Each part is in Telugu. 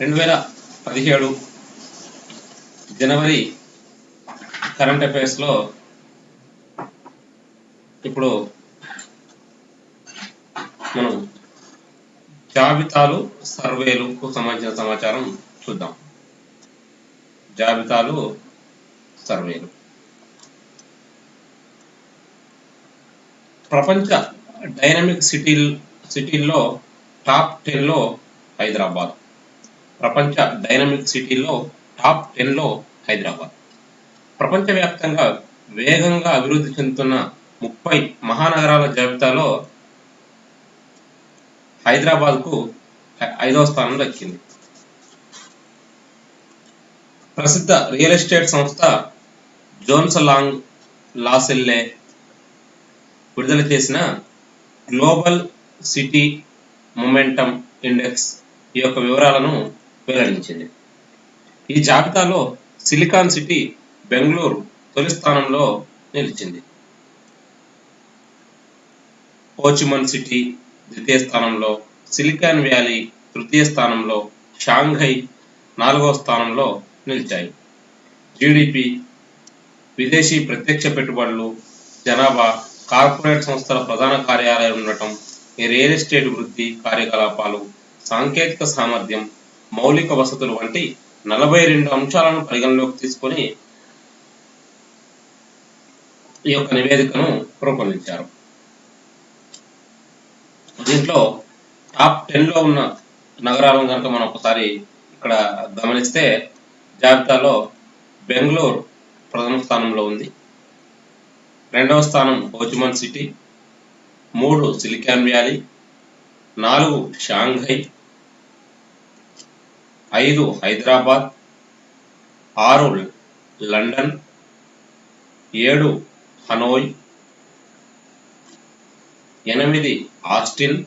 2017 జనవరి కరెంట్ అఫైర్స్లో ఇప్పుడు మనం జాబితాలు సర్వేలకు సంబంధించిన సమాచారం చూద్దాం. జాబితాలు సర్వేలు. ప్రపంచ డైనమిక్ సిటీల్లో టాప్ 10లో హైదరాబాద్. ప్రపంచ డైనమిక్ సిటీల్లో టాప్ 10లో హైదరాబాద్. ప్రపంచవ్యాప్తంగా వేగంగా అభివృద్ధి చెందుతున్న 30 మహానగరాల జాబితాలో హైదరాబాద్కు 5వ స్థానం దక్కింది. ప్రసిద్ధ రియల్ ఎస్టేట్ సంస్థ జోన్స్ లాంగ్ లాసెల్లే విడుదల చేసిన గ్లోబల్ సిటీ మొమెంటమ్ ఇండెక్స్ ఈ యొక్క వివరాలను వెల్లడించింది. ఈ జాబితాలో సిలికాన్ సిటీ బెంగళూరు తొలి స్థానంలో నిలిచింది. హోచిమన్ సిటీ ద్వితీయ స్థానంలో, సిలికాన్ వ్యాలీ తృతీయ స్థానంలో, షాంఘై 4వ స్థానంలో నిలిచాయి. జీడిపి, విదేశీ ప్రత్యక్ష పెట్టుబడులు, జనాభా, కార్పొరేట్ సంస్థల ప్రధాన కార్యాలయాలు ఉండటం, రియల్ ఎస్టేట్ వృద్ధి కార్యకలాపాలు, సాంకేతిక సామర్థ్యం, మౌలిక వసతులు వంటి 42 అంశాలను పరిగణలోకి తీసుకొని ఈ యొక్క నివేదికను రూపొందించారు. దీంట్లో టాప్ 10లో ఉన్న నగరాలను కనుక మనం ఒకసారి ఇక్కడ గమనిస్తే జాబితాలో బెంగళూరు ప్రథమ స్థానంలో ఉంది. 2వ స్థానం Ho Chi Minh city, 3 Silicon Valley, 4 Shanghai, 5 Hyderabad, 6 London, 7 Hanoi, 8 Austin,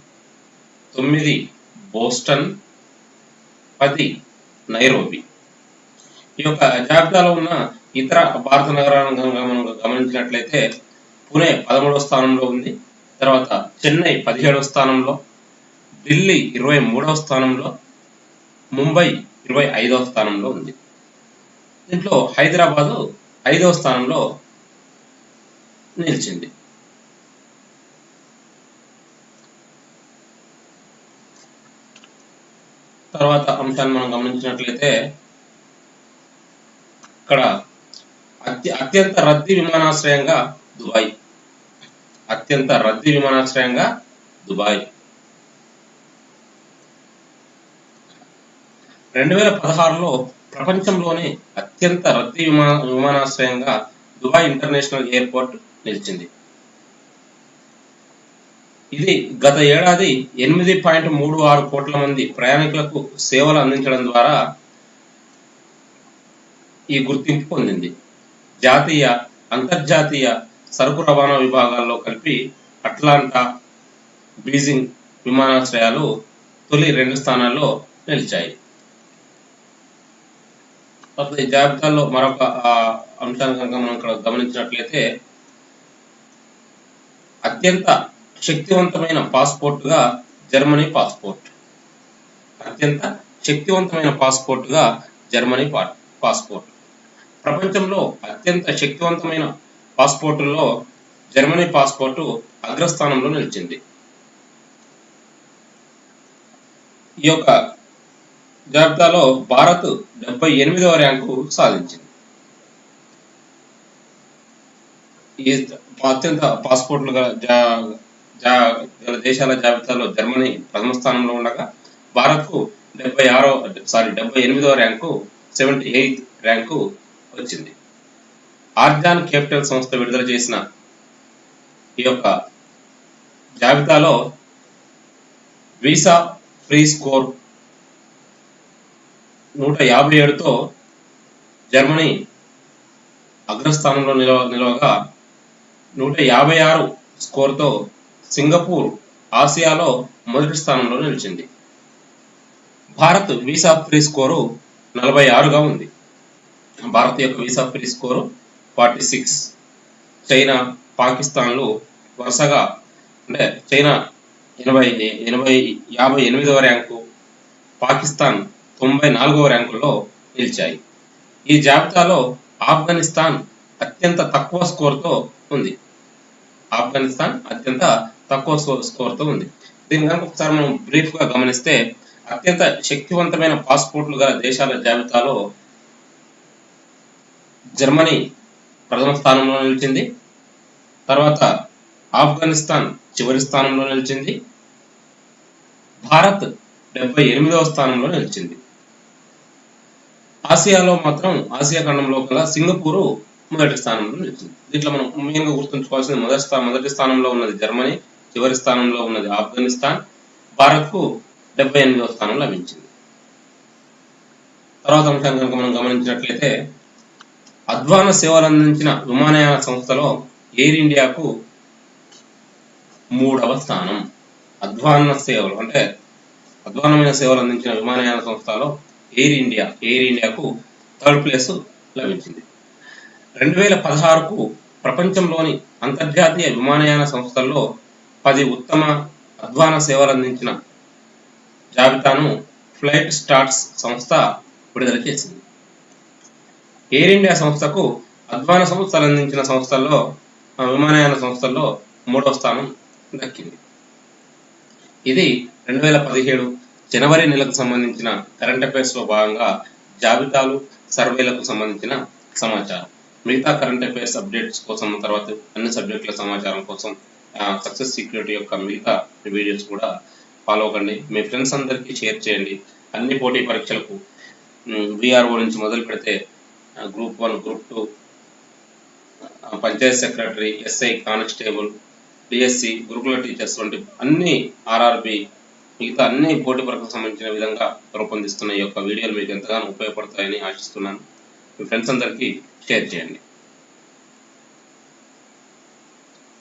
9 Boston, 10 Nairobi. ఈ యొక్క జాబితాలో ఉన్న ఇతర భారత నగరాలను మనం గమనించినట్లయితే పుణె 13వ స్థానంలో ఉంది. తర్వాత చెన్నై 17వ స్థానంలో, ఢిల్లీ 23వ స్థానంలో, ముంబై 25వ స్థానంలో ఉంది. దీంట్లో హైదరాబాదు 5వ స్థానంలో నిలిచింది. తర్వాత అంశాన్ని మనం గమనించినట్లయితే ఇక్కడ అత్యంత రద్దీ విమానాశ్రయంగా దుబాయ్. అత్యంత రద్దీ విమానాశ్రయంగా దుబాయ్. 2016లో ప్రపంచంలోనే అత్యంత రద్దీ విమానాశ్రయంగా దుబాయ్ ఇంటర్నేషనల్ ఎయిర్పోర్ట్ నిలిచింది. ఇది గత ఏడాది 8.36 కోట్ల మంది ప్రయాణికులకు సేవలు అందించడం ద్వారా ఈ గుర్తింపు పొందింది. జాతీయ, అంతర్జాతీయ సరుకు రవాణా విభాగాల్లో కలిపి అట్లాంటా, బీజింగ్ విమానాశ్రయాలు తొలి 2 స్థానాల్లో నిలిచాయి. ఈ జాబితాలో మరొక అంశాన్ని కనుక మనం ఇక్కడ గమనించినట్లయితే అత్యంత శక్తివంతమైన పాస్పోర్టుగా జర్మనీ పాస్పోర్ట్. అత్యంత శక్తివంతమైన పాస్పోర్టుగా జర్మనీ పాస్పోర్ట్. ప్రపంచంలో అత్యంత శక్తివంతమైన పాస్పోర్టుల్లో జర్మనీ పాస్పోర్టు అగ్రస్థానంలో నిలిచింది. ఈ యొక్క జాబితాలో భారత్ 78వ ర్యాంకు సాధించింది. ఈ అత్యంత పాస్పోర్ట్లు గల దేశాల జాబితాలో జర్మనీ ప్రథమ స్థానంలో ఉండగా భారత్కు 78వ ర్యాంకు 78th ర్యాంకు వచ్చింది. ఆర్గాన్ క్యాపిటల్ సంస్థ విడుదల చేసిన ఈ యొక్క జాబితాలో వీసా ఫ్రీ స్కోర్ 157తో జర్మనీ అగ్రస్థానంలో నిలవగా 156 స్కోర్తో సింగపూర్ ఆసియాలో మొదటి స్థానంలో నిలిచింది. భారత్ వీసా ఫ్రీ స్కోరు 46గా ఉంది. భారత్ యొక్క వీసా ఫ్రీ స్కోరు 46. చైనా, పాకిస్తాన్లు వరుసగా అంటే చైనా 58వ ర్యాంకు, పాకిస్తాన్ 94వ ర్యాంకుల్లో నిలిచాయి. ఈ జాబితాలో ఆఫ్ఘనిస్తాన్ అత్యంత తక్కువ స్కోర్తో ఉంది. ఆఫ్ఘనిస్తాన్ అత్యంత తక్కువ స్కోర్తో ఉంది. దీని కనుక ఒకసారి మనం బ్రీఫ్గా గమనిస్తే అత్యంత శక్తివంతమైన పాస్పోర్ట్లు గల దేశాల జాబితాలో జర్మనీ ప్రథమ స్థానంలో నిలిచింది. తర్వాత ఆఫ్ఘనిస్తాన్ చివరి స్థానంలో నిలిచింది. భారత్ 78వ స్థానంలో నిలిచింది. ఆసియాలో మాత్రం ఆసియా ఖండంలో కల సింగపూరు మొదటి స్థానంలో నిలిచింది. దీంట్లో మనం మెయిన్గా గుర్తుంచుకోవాల్సింది మొదటి స్థానంలో ఉన్నది జర్మనీ, చివరి స్థానంలో ఉన్నది ఆఫ్ఘనిస్తాన్. భారత్కు 78వ స్థానం లభించింది. తర్వాత అంశాన్ని కనుక మనం గమనించినట్లయితే అధ్వాన సేవలు అందించిన విమానయాన సంస్థలో ఎయిర్ ఇండియాకు 3వ స్థానం. అధ్వానమైన సేవలు అందించిన విమానయాన సంస్థలో ఎయిర్ ఇండియాకు 3rd ప్లేస్ లభించింది. 2016కు ప్రపంచంలోని అంతర్జాతీయ విమానయాన సంస్థల్లో 10 ఉత్తమ అధ్వాన సేవలు అందించిన జాబితాను ఫ్లైట్ స్టార్స్ సంస్థ విడుదల చేసింది. ఎయిర్ ఇండియా సంస్థకు అధ్వాన సంస్థలు అందించిన విమానయాన సంస్థల్లో 3వ స్థానం దక్కింది. ఇది 2017 జనవరి నెలకు సంబంధించిన కరెంట్ అఫైర్స్ లో భాగంగా జాబితాలు, సర్వేలకు సంబంధించిన సమాచారం. మిగతా కరెంట్ అఫైర్స్ అప్డేట్స్ కోసం, తర్వాత అన్ని సబ్జెక్టుల సమాచారం కోసం సక్సెస్ సీక్రెట్ యొక్క మిగతా వీడియోస్ కూడా ఫాలో అవ్వండి. మీ ఫ్రెండ్స్ అందరికీ షేర్ చేయండి. అన్ని పోటీ పరీక్షలకు విఆర్ఓ నుంచి మొదలు పెడితే group 1, group 2, Panchayat secretary, SI, constable, DSC, గురుకుల టీచర్స్ వంటి అన్ని ఆర్ఆర్బి మిగతా అన్ని పోటీ పరీక్షలకు సంబంధించిన విధంగా రూపొందిస్తున్న ఈ యొక్క వీడియోలు మీకు ఎంతగానో ఉపయోగపడతాయని ఆశిస్తున్నాను. మీ ఫ్రెండ్స్ అందరికీ షేర్ చేయండి.